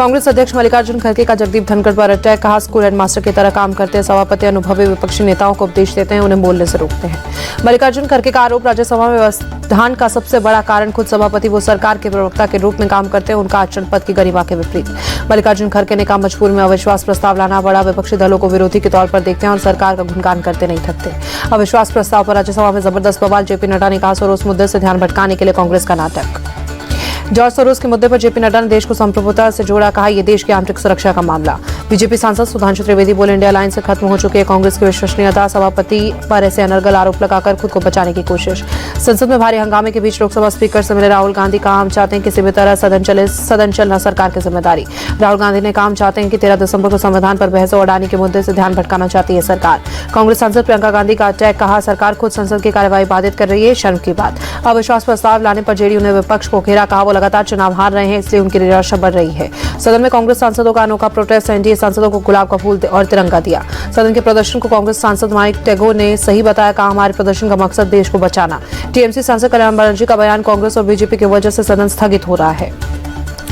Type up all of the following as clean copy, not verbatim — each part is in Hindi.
कांग्रेस अध्यक्ष मल्लिकार्जुन खड़गे का जगदीप धनखड़ पर अटैक, कहा स्कूल हेडमास्टर की तरह काम करते हैं सभापति, अनुभवी विपक्षी नेताओं को उपदेश देते हैं, उन्हें बोलने से रोकते हैं। मल्लिकार्जुन खड़गे का आरोप, राज्यसभा में व्यवधान का सबसे बड़ा कारण खुद सभापति वो सरकार के प्रवक्ता के रूप में काम करते हैं, उनका आचरण पद की गरिमा के विपरीत। मल्लिकार्जुन खड़गे ने कहा मजबूरी में अविश्वास प्रस्ताव लाना पड़ा, विपक्षी दलों को विरोधी के तौर पर देखते हैं और सरकार का गुणगान करते नहीं थकते। अविश्वास प्रस्ताव पर राज्यसभा में जबरदस्त बवाल, जेपी नड्डा ने कहा सोरोस मुद्दे से ध्यान भटकाने के लिए कांग्रेस का नाटक। जॉर्ज सोरोस के मुद्दे पर जेपी नड्डा ने देश को संप्रभुता से जोड़ा, कहा यह देश की आंतरिक सुरक्षा का मामला। बीजेपी सांसद सुधांशु त्रिवेदी बोले इंडिया लाइन से खत्म हो चुकी है कांग्रेस की विश्वसनीयता, सभापति पर ऐसे अनर्गल आरोप लगाकर खुद को बचाने की कोशिश। संसद में भारी हंगामे के बीच लोकसभा स्पीकर से मिले राहुल गांधी, कहा हम चाहते हैं किसी भी तरह सदन चलना सरकार की जिम्मेदारी। राहुल गांधी ने कहा हम चाहते हैं कि 13 दिसंबर को संविधान पर बहस और अडानी के मुद्दे से ध्यान भटकाना चाहती है सरकार। कांग्रेस सांसद प्रियंका गांधी का अटैक, कहा सरकार खुद संसद की कार्यवाही बाधित कर रही है, शर्म की बात। अविश्वास प्रस्ताव लाने पर जेडीयू ने विपक्ष को घेरा, कहा वो लगातार चुनाव हार रहे हैं इसलिए उनकी निराशा बढ़ रही है। सदन में कांग्रेस सांसदों का अनोखा प्रोटेस्ट, एनडीए सांसदों को गुलाब का फूल और तिरंगा दिया। सदन के प्रदर्शन को कांग्रेस सांसद माइक टेगो ने सही बताया, कहा हमारे प्रदर्शन का मकसद देश को बचाना। टीएमसी सांसद कल्याण बनर्जी का बयान, कांग्रेस और बीजेपी की वजह से सदन स्थगित हो रहा है।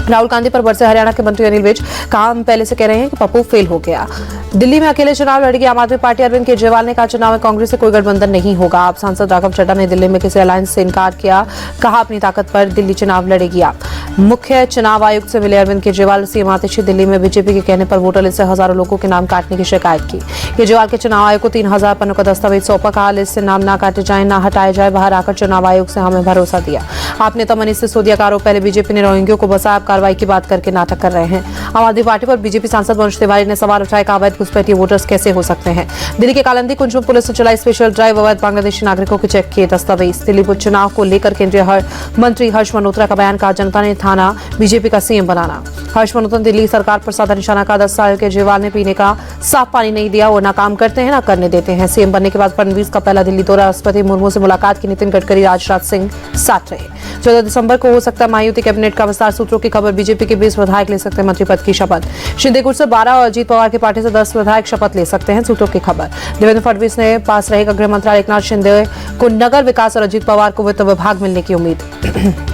राहुल गांधी पर बरसे हरियाणा के मंत्री अनिल विज, कहा हम पहले से कह रहे हैं कि पप्पू फेल हो गया। दिल्ली में अकेले चुनाव लड़ेगी आम आदमी पार्टी, अरविंद केजरीवाल ने कहा चुनाव में कांग्रेस से कोई गठबंधन नहीं होगा। आप सांसद राघव चड्ढा ने दिल्ली में किसी अलायंस से इनकार किया, कहा अपनी ताकत पर दिल्ली चुनाव लड़ेगी आप। मुख्य चुनाव आयुक्त से मिले अरविंद केजरीवाल, सीएम आतिशी दिल्ली में बीजेपी के कहने पर वोटर लिस्ट से हजारों लोगों के नाम काटने की शिकायत की। केजरीवाल के चुनाव आयोग को 3000 पन्नों का दस्तावेज सौंपा, कहा लिस्ट से नाम ना काटे जाए, ना हटाए जाए, बाहर आकर चुनाव आयोग से हमें भरोसा दिया। आप नेता मनीष सिसोदिया का आरोप, पहले बीजेपी ने रोहिंग्यों को बसाया, अब कार्रवाई की बात करके नाटक कर रहे हैं। आम आदमी पार्टी पर बीजेपी सांसद मनोज तिवारी ने सवाल उठाया, कहा अवैध घुसपैठिए वोटर्स कैसे हो सकते हैं। दिल्ली के कालंदी कुंज में पुलिस ने चलाई स्पेशल ड्राइव, अवैध बांग्लादेशी नागरिकों के चेक किए दस्तावेज। दिल्ली उपचुनाव को लेकर केंद्रीय मंत्री हर्ष मल्होत्रा का बयान, कहा जनता ने ठाना बीजेपी का सीएम बनाना। हर्ष मल्होत्रा ने दिल्ली सरकार पर साधा निशाना, कहा 10 साल के केजरीवाल ने पीने का साफ पानी नहीं दिया, वो ना काम करते हैं ना करने देते हैं। सीएम बनने के बाद फडणवीस का पहला दिल्ली दौरा, राष्ट्रपति मुर्मू से मुलाकात की, नितिन गडकरी राजनाथ सिंह साथ रहे। 14 दिसंबर को हो सकता है महायुति कैबिनेट का विस्तार, सूत्रों की खबर, बीजेपी के 20 विधायक ले सकते हैं मंत्री पद की शपथ। शिंदे गुट से 12 और अजीत पवार की पार्टी से 10 विधायक शपथ ले सकते हैं, सूत्रों की खबर। देवेंद्र फडणवीस ने पास रहेगा गृह मंत्रालय, एकनाथ शिंदे को नगर विकास और अजीत पवार को वित्त विभाग मिलने की उम्मीद।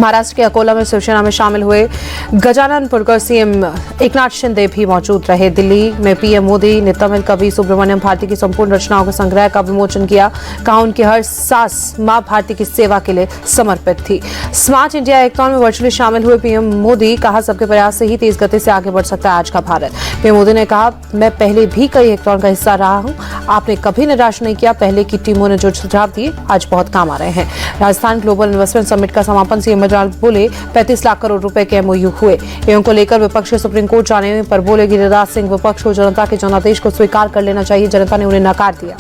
महाराष्ट्र के अकोला में शिवसेना में शामिल हुए गजानन पुरकर सीएम एकनाथ शिंदे भी मौजूद रहे। दिल्ली में पीएम मोदी ने तमिल कवि सुब्रमण्यम भारती की संपूर्ण रचनाओं के संग्रह का विमोचन किया, कहा उनकी हर सांस मां भारती की सेवा के लिए समर्पित थी। स्मार्ट इंडिया हैकाथॉन में वर्चुअली शामिल हुए पीएम मोदी, कहा सबके प्रयास से ही तेज गति से आगे बढ़ सकता है आज का भारत। पीएम मोदी ने कहा मैं पहले भी कई हैकाथॉन का हिस्सा रहा हूं, आपने कभी निराश नहीं किया, पहले की टीमों ने जो सुझाव दिए आज बहुत काम आ रहे हैं। राजस्थान ग्लोबल इन्वेस्टमेंट समिट का समापन, सीएम बोले 35 लाख करोड़ रुपए के एमओयू हुए। एवं को लेकर विपक्ष सुप्रीम कोर्ट जाने पर बोले गिरिराज सिंह, विपक्ष को जनता के जनादेश को स्वीकार कर लेना चाहिए, जनता ने उन्हें नकार दिया।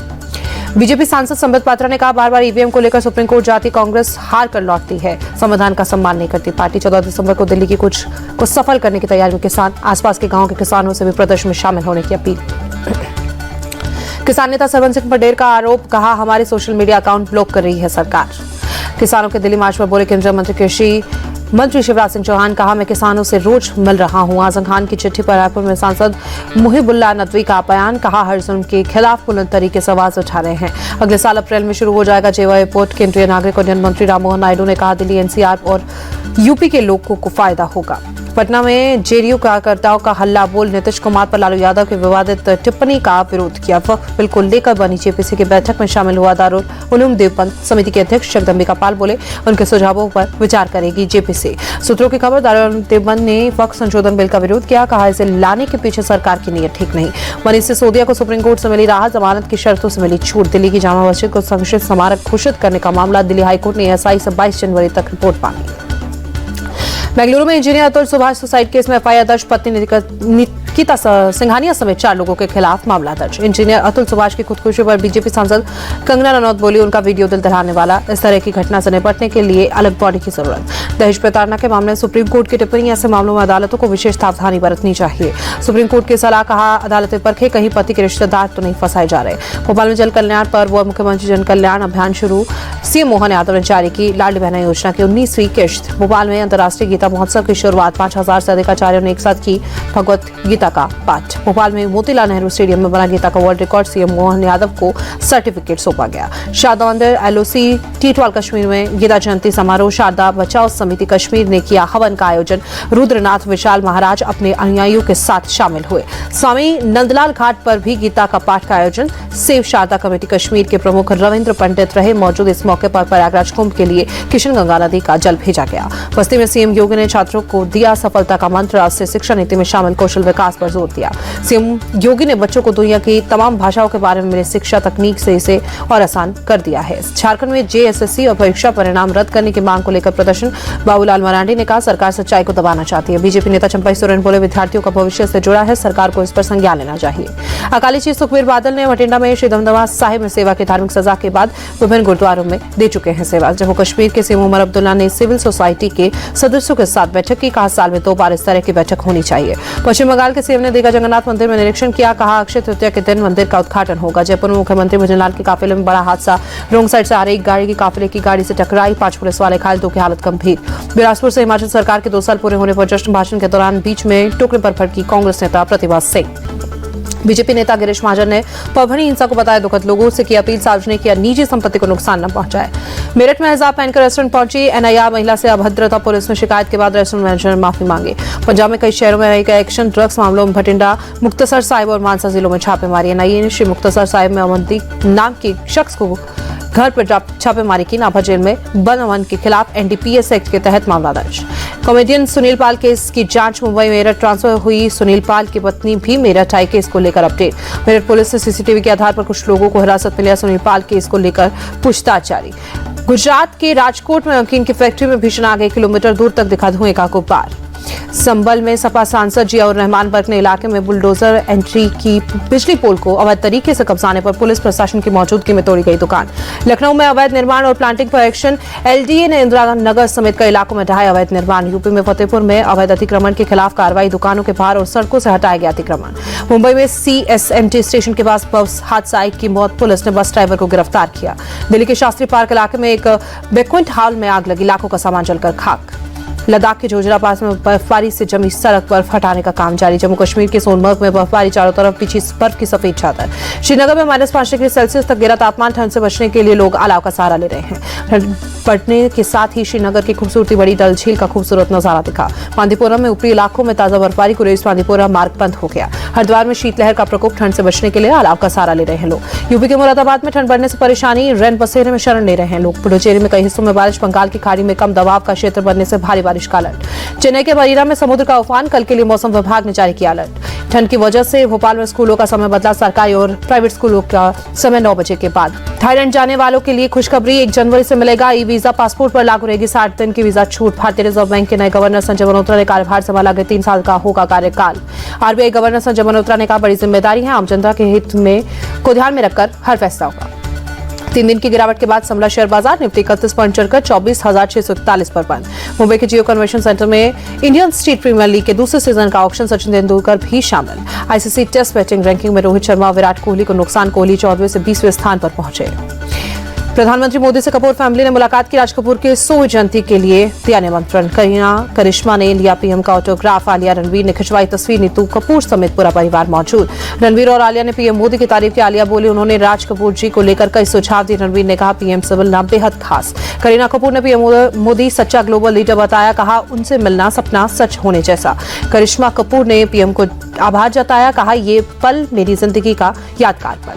बीजेपी सांसद संबित पात्रा ने कहा बार बार ईवीएम को लेकर सुप्रीम कोर्ट जाती कांग्रेस हार कर लौटती है, संविधान का सम्मान नहीं करती पार्टी। 14 दिसंबर को दिल्ली की कुछ को सफल करने की तैयारी में किसान, आसपास के गाँव के किसानों से भी प्रदर्शन में शामिल होने की अपील। किसान नेता सरवन सिंह पटेल का आरोप, कहा हमारे सोशल मीडिया अकाउंट ब्लॉक कर रही है सरकार। किसानों के दिल्ली मार्च पर बोले केंद्रीय मंत्री कृषि मंत्री शिवराज सिंह चौहान, कहा मैं किसानों से रोज मिल रहा हूं। आजम खान की चिट्ठी पर रायपुर में सांसद मुहिबुल्लाह नदवी का बयान, कहा हर जुल्म के खिलाफ बुलंद तरीके से आवाज उठा रहे हैं। अगले साल अप्रैल में शुरू हो जाएगा जेवा एयरपोर्ट। केंद्रीय नागरिक उड्डयन मंत्री राममोहन नायडू ने कहा दिल्ली एनसीआर और यूपी के लोगों को फायदा होगा। पटना में जेडीयू कार्यकर्ताओं का हल्ला बोल, नीतीश कुमार पर लालू यादव की विवादित टिप्पणी का विरोध किया। वक्फ बिल को लेकर बनी जेपीसी की बैठक में शामिल हुआ दारुल उलूम देवबंद समिति के अध्यक्ष जगदम्बिका पाल बोले उनके सुझावों पर विचार करेगी जेपीसी। सूत्रों की खबर, दारुल उलूम देवबंद ने वक्फ संशोधन बिल का विरोध किया, कहा इसे लाने के पीछे सरकार की नीयत ठीक नहीं। मनीष सिसोदिया को सुप्रीम कोर्ट से मिली राहत, जमानत की शर्तों से मिली छूट। दिल्ली की जामा मस्जिद को संरक्षित स्मारक घोषित करने का मामला, दिल्ली हाईकोर्ट ने एएसआई से 22 जनवरी तक रिपोर्ट मांगी। बेंगलुरु में engineer Atul Subhash suicide case में एफआईआर दर्ज, पत्नी निकिता सिंघानिया समेत 4 लोगों के खिलाफ मामला दर्ज। इंजीनियर अतुल सुभाष की खुदकुशी पर बीजेपी सांसद कंगना रनौत बोली उनका वीडियो दिल दहलाने वाला, इस तरह की घटना से निपटने के लिए अलग बॉडी की जरूरत। दहेज प्रताड़ना के मामले में सुप्रीम कोर्ट की टिप्पणी, ऐसे मामलों में अदालतों को विशेष सावधानी बरतनी चाहिए। सुप्रीम कोर्ट की सलाह, कहा अदालतें परखे कहीं पति के रिश्तेदार तो नहीं फंसाए जा रहे। भोपाल में जल कल्याण पर व मुख्यमंत्री जन कल्याण अभियान शुरू, सीएम मोहन यादव ने जारी की लाडली बहना योजना की 19वीं किश्त। भोपाल में अंतर्राष्ट्रीय गीता महोत्सव की शुरुआत, 5000 से अधिक आचार्यों ने एक साथ की भगवत गीता गीता का पाठ। भोपाल में मोतीलाल नेहरू स्टेडियम में बना गीता का world record CM Mohan Yadav को सर्टिफिकेट सौंपा गया। शारदा मंदिर एलओसी टीटवाल कश्मीर में गीता जयंती समारोह। शारदा बचाओ समिति कश्मीर ने किया हवन का आयोजन। रुद्रनाथ विशाल महाराज अपने अनुयायियों के साथ शामिल हुए। स्वामी नंदलाल घाट पर भी गीता का पाठ का आयोजन। सेव शारदा कमेटी कश्मीर के प्रमुख रविंद्र पंडित रहे मौजूद। इस मौके पर प्रयागराज कुंभ के लिए किशन गंगा नदी का जल भेजा गया। बस्ती में सीएम योगी ने छात्रों को दिया सफलता का मंत्र। आज से शिक्षा नीति में शामिल कौशल विकास पर जोर दिया। सीएम योगी ने बच्चों को दुनिया की तमाम भाषाओं के बारे में मिले शिक्षा तकनीक से इसे और आसान कर दिया है। झारखंड में जेएसएससी और परीक्षा परिणाम रद्द करने की मांग को लेकर प्रदर्शन। बाबूलाल मरांडी ने कहा सरकार सच्चाई को दबाना चाहती है। बीजेपी नेता चंपई सोरेन बोले विद्यार्थियों का भविष्य से जुड़ा है, सरकार को इस पर संज्ञान लेना चाहिए। अकाली चीफ सुखबीर बादल ने भटिंडा में श्री दमदमा साहिब में सेवा की धार्मिक सजा के बाद विभिन्न गुरुद्वारों में दे चुके हैं सेवा। जम्मू कश्मीर के सीएम उमर अब्दुल्ला ने सिविल सोसाइटी के सदस्यों के साथ बैठक की। कहा साल में 2 बार इस तरह की बैठक होनी चाहिए। पश्चिम बंगाल के सीएम ने दीघा जगन्नाथ मंदिर में निरीक्षण किया। कहा अक्षय तृतीया के दिन मंदिर का उद्घाटन होगा। जयपुर में मुख्यमंत्री भजनलाल के काफिले में बड़ा हादसा। रोंग साइड से आ रही एक गाड़ी की काफिले की गाड़ी से टकराई। 5 पुलिस वाले घायल, 2 की हालत गंभीर। बिलासपुर से हिमाचल सरकार के 2 साल पूरे होने पर जश्न भाषण के दौरान बीच में टोकरे पर भड़की कांग्रेस नेता प्रतिभा सिंह। बीजेपी नेता गिरीश महाजन ने परभणी हिंसा को बताया दुखद। लोगों से की अपील सार्वजनिक या निजी संपत्ति को नुकसान न पहुंचाए। मेरठ में हिजाब पहनकर रेस्टोरेंट पहुंची एनआईआर महिला से अभद्रता। पुलिस ने शिकायत के बाद रेस्टोरेंट मैनेजर ने माफी मांगी। पंजाब में कई शहरों में गए एक्शन। ड्रग्स मामलों में भटिंडा, मुक्तसर साहिब और मानसा जिलों में छापेमारी। एनआईए ने श्री मुक्तसर साहिब में अमनदीप नाम के शख्स को घर पर छापेमारी की। नाभा जेल में बंद अमन के खिलाफ एनडीपीएस एक्ट के तहत मामला दर्ज। कॉमेडियन सुनील पाल केस की जांच। मुंबई मेरठ ट्रांसफर हुई सुनील पाल की पत्नी भी मेरठ आई। केस को लेकर अपडेट। मेरठ पुलिस से सीसीटीवी के आधार पर कुछ लोगों को हिरासत में लिया। सुनील पाल केस को लेकर पूछताछ जारी। गुजरात के राजकोट में नमकीन की फैक्ट्री में भीषण आग। 1 किलोमीटर दूर तक दिखा धुएं का गुब्बार। संभल में सपा सांसद जियाउर रहमान वर्ग ने इलाके में बुलडोजर एंट्री की। बिजली पोल को अवैध तरीके से कब्जाने पर पुलिस प्रशासन की मौजूदगी में तोड़ी गई दुकान। लखनऊ में अवैध निर्माण और प्लांटिंग पर एक्शन। एलडीए ने इंदिरा नगर समेत कई इलाकों में ढहाए अवैध निर्माण। यूपी में फतेहपुर में अवैध अतिक्रमण के खिलाफ कार्रवाई। दुकानों के बाहर और सड़कों से हटाया गया अतिक्रमण। मुंबई में सीएसएमटी स्टेशन के पास बस हादसा। 1 की मौत। पुलिस ने बस ड्राइवर को गिरफ्तार किया। दिल्ली के शास्त्री पार्क इलाके में एक बैंक्वेट हॉल में आग लगी। लाखों का सामान जलकर खाक। लद्दाख के जोजिला पास में बर्फबारी से जमी सड़क बर्फ हटाने का काम जारी। जम्मू कश्मीर के सोनमर्ग में बर्फबारी, चारों तरफ बिछी बर्फ की सफेद चादर। श्रीनगर में -5 डिग्री सेल्सियस तक गिरा तापमान। ठंड से बचने के लिए लोग अलाव का सहारा ले रहे हैं। ठंड बढ़ने के साथ ही श्रीनगर की खूबसूरती बड़ी। डल झील का खूबसूरत नजारा दिखा। बांदीपोरा में ऊपरी इलाकों में ताजा बर्फबारी। कुरेश बांदीपोरा मार्ग बंद हो गया। हरिद्वार में शीतलहर का प्रकोप। ठंड से बचने के लिए अलाव का सहारा ले रहे हैं लोग। यूपी के मुरादाबाद में ठंड बढ़ने से परेशानी। रैन बसेरे में शरण ले रहे हैं लोग। पुडुचेरी में कई हिस्सों में बारिश। बंगाल की खाड़ी में कम दबाव का क्षेत्र बनने से भारी बारिश का अलर्ट। चेन्नई के बरीरा में समुद्र का उफान। कल के लिए मौसम विभाग ने जारी किया अलर्ट। ठंड की वजह से भोपाल में स्कूलों का समय बदला। सरकारी और प्राइवेट स्कूलों का समय 9 बजे के बाद। थाईलैंड जाने वालों के लिए खुशखबरी। 1 जनवरी से मिलेगा ई वीजा। पासपोर्ट पर लागू रहेगी 60 दिन की वीजा छूट। भारतीय रिजर्व बैंक के नए गवर्नर संजय मल्होत्रा ने कार्यभार संभाला। 3 साल का होगा कार्यकाल। आरबीआई गवर्नर संजय मल्होत्रा ने कहा बड़ी जिम्मेदारी है, आम जनता के हित में को ध्यान में रखकर हर फैसला होगा। 3 दिन की गिरावट के बाद समला शेयर बाजार। निफ्टी 31 पॉइंट चढ़कर 24,641 पर बंद। मुंबई के जियो कन्वेंशन सेंटर में इंडियन स्टेट प्रीमियर लीग के दूसरे सीजन का ऑक्शन। सचिन तेंदुलकर भी शामिल। आईसीसी टेस्ट बैटिंग रैंकिंग में रोहित शर्मा विराट कोहली को नुकसान। कोहली 14वें से 20वें स्थान पर पहुंचे। प्रधानमंत्री मोदी से कपूर फैमिली ने मुलाकात की। राज कपूर के 100वीं जयंती के लिए दिया निमंत्रण। करीना करिश्मा ने लिया पीएम का ऑटोग्राफ। आलिया रणवीर ने खिंचवाई तस्वीर। नीतू कपूर समेत पूरा परिवार मौजूद। रणवीर और आलिया ने पीएम मोदी की तारीफ की। आलिया बोली उन्होंने राज कपूर जी को लेकर कई सुझाव दिए। रणवीर ने कहा पीएम से मिलना बेहद खास। करीना कपूर ने पीएम मोदी सच्चा ग्लोबल लीडर बताया। कहा उनसे मिलना सपना सच होने जैसा। करिश्मा कपूर ने पीएम को आभार जताया। कहा ये पल मेरी जिंदगी का यादगार पल।